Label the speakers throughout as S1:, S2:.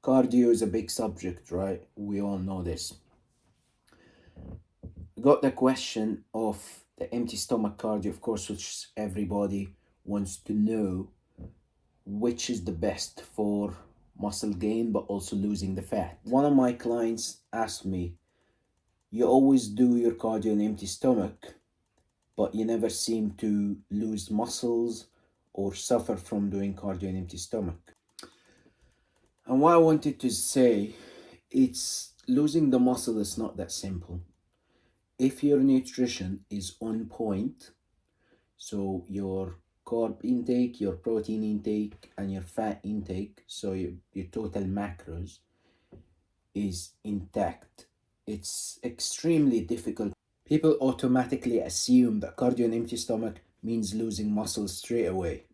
S1: Cardio is a big subject, right? We all know this. We got the question of the empty stomach cardio, of course, which everybody wants to know which is the best for muscle gain but also losing the fat. One of my clients asked me, you always do your cardio on empty stomach, but you never seem to lose muscles or suffer from doing cardio on empty stomach. And what I wanted to say, it's losing the muscle is not that simple. If your nutrition is on point, so your carb intake, your protein intake, and your fat intake, so your total macros is intact, it's extremely difficult. People automatically assume that cardio on empty stomach means losing muscle straight away,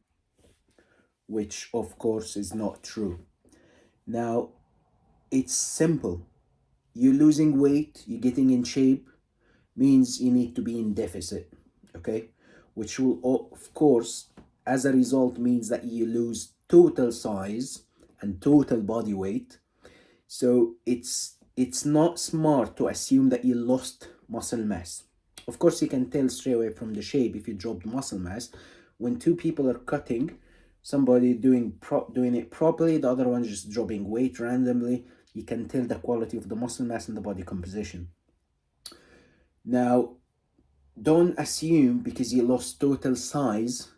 S1: which of course is not true. Now, it's simple. You're losing weight, you're getting in shape, means you need to be in deficit, okay? Which will, of course, as a result, means that you lose total size and total body weight. So it's not smart to assume that you lost muscle mass. Of course, you can tell straight away from the shape if you dropped muscle mass. When two people are cutting, somebody doing it properly, the other one just dropping weight randomly, you can tell the quality of the muscle mass and the body composition. Now, don't assume because you lost total size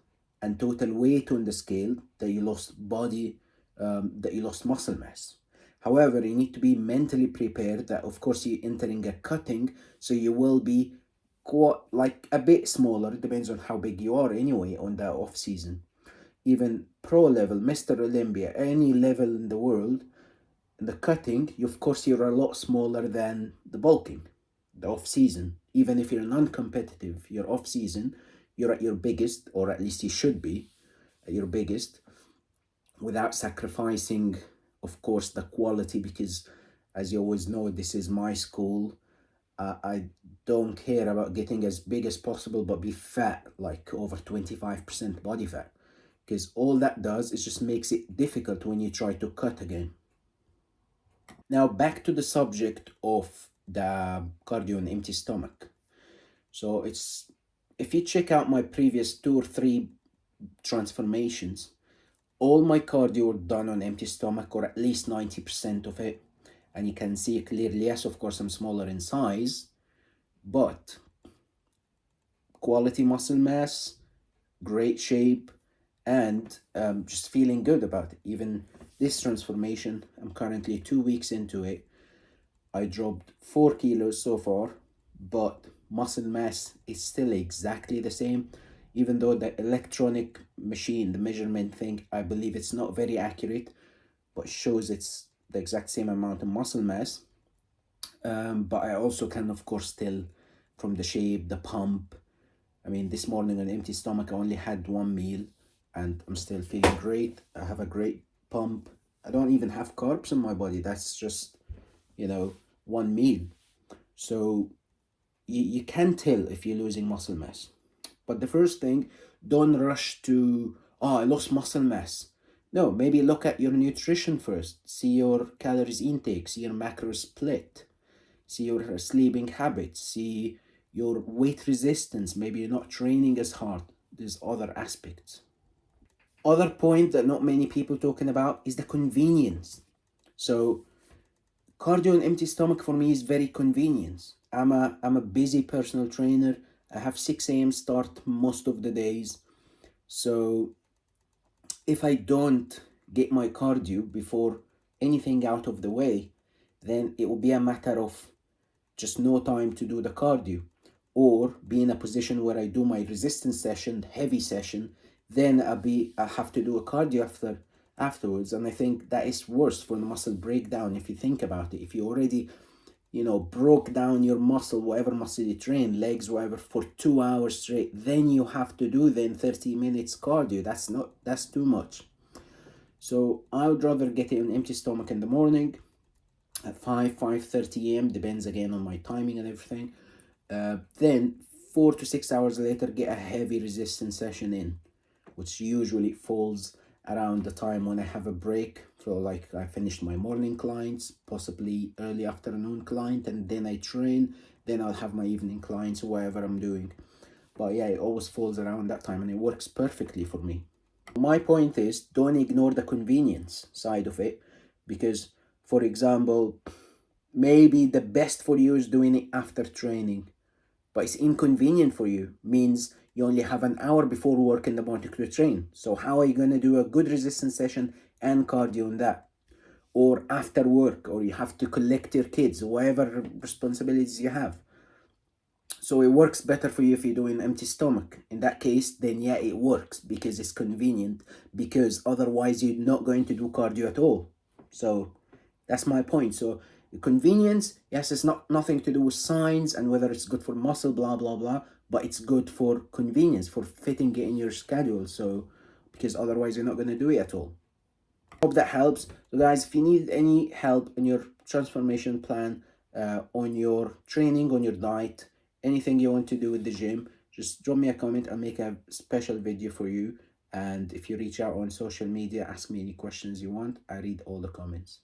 S1: and total weight on the scale that you lost that you lost muscle mass. However, you need to be mentally prepared that, of course, you're entering a cutting, so you will be quite like a bit smaller. It depends on how big you are anyway on the off season. Even pro level, Mr. Olympia, any level in the world, in the cutting, of course, you're a lot smaller than the bulking, the off season. Even if you're non-competitive, you're off season, you're at your biggest, or at least you should be at your biggest, without sacrificing, of course, the quality, because as you always know, this is my school. I don't care about getting as big as possible, but be fat, like over 25% body fat, because all that does is just makes it difficult when you try to cut again. Now back to the subject of the cardio on empty stomach. So it's, if you check out my previous 2 or 3 transformations, all my cardio were done on empty stomach, or at least 90% of it. And you can see clearly, yes, of course, I'm smaller in size, but quality muscle mass, great shape, and just feeling good about it. Even this transformation, I'm currently 2 weeks into it. I dropped 4 kilos so far, but muscle mass is still exactly the same. Even though the electronic machine, the measurement thing, I believe it's not very accurate, but shows it's the exact same amount of muscle mass. But I also can, of course, tell from the shape, the pump. I mean, this morning on empty stomach, I only had 1 meal and I'm still feeling great. I have a great pump. I don't even have carbs in my body. That's just, 1 meal. So you can tell if you're losing muscle mass. But the first thing, don't rush to, oh, I lost muscle mass. No, maybe look at your nutrition first. See your calories intake, see your macro split, see your sleeping habits, see your weight resistance. Maybe you're not training as hard. There's other aspects. Other point that not many people talking about is the convenience. So cardio on empty stomach for me is very convenient. I'm a busy personal trainer. I have 6 a.m. start most of the days. So if I don't get my cardio before anything out of the way, then it will be a matter of just no time to do the cardio, or be in a position where I do my resistance session, heavy session, then I have to do a cardio afterwards. And I think that is worse for the muscle breakdown. If you think about it, if you already broke down your muscle, whatever muscle you train, legs, whatever, for 2 hours straight, then you have to do then 30 minutes cardio. That's too much. So I would rather get it on empty stomach in the morning at 5:30 a.m. depends again on my timing and everything. Then 4 to 6 hours later, get a heavy resistance session in, which usually falls around the time when I have a break. So like I finished my morning clients, possibly early afternoon client, and then I train, then I'll have my evening clients, whatever I'm doing. But yeah, it always falls around that time and it works perfectly for me. My point is, don't ignore the convenience side of it, because, for example, maybe the best for you is doing it after training, but it's inconvenient for you, means you only have an hour before work in the morning to train. So how are you going to do a good resistance session and cardio on that? Or after work, or you have to collect your kids, whatever responsibilities you have. So it works better for you if you do an empty stomach. In that case, then yeah, it works because it's convenient, because otherwise you're not going to do cardio at all. So that's my point. So convenience, yes, it's not nothing to do with science and whether it's good for muscle, blah blah blah, but it's good for convenience, for fitting it in your schedule. So because otherwise you're not going to do it at all. Hope that helps. So guys, if you need any help in your transformation plan, on your training, on your diet, anything you want to do with the gym, just drop me a comment. I'll make a special video for you. And if you reach out on social media, ask me any questions you want. I read all the comments.